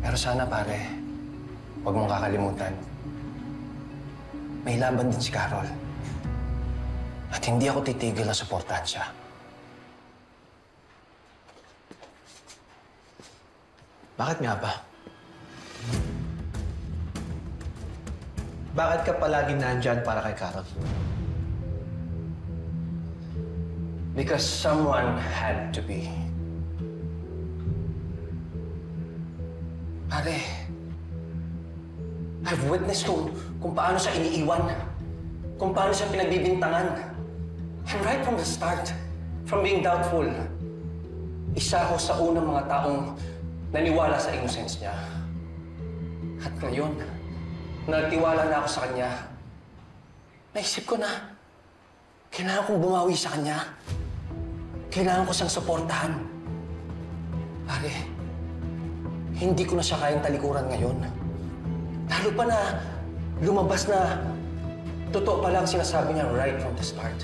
Pero sana, pare, huwag mong kakalimutan. May laban din si Carol. At hindi ako titigil na suportahan siya. Bakit nga ba? Bakit ka palaging nandyan para kay Carol? Because someone had to be. Pare, I've witnessed kung paano siya iniiwan. Kung paano siya pinagbibintangan. And right from the start, from being doubtful, isa ako sa unang mga taong naniwala sa innocence niya. At ngayon, nagtiwala na ako sa kanya. Naisip ko na, kailangan kong bumawi sa kanya. Kailangan ko siyang suportahan. Pare, hindi ko na siya kayang talikuran ngayon. Lalo pa na lumabas na totoo pala ang sinasabi niya right from the start.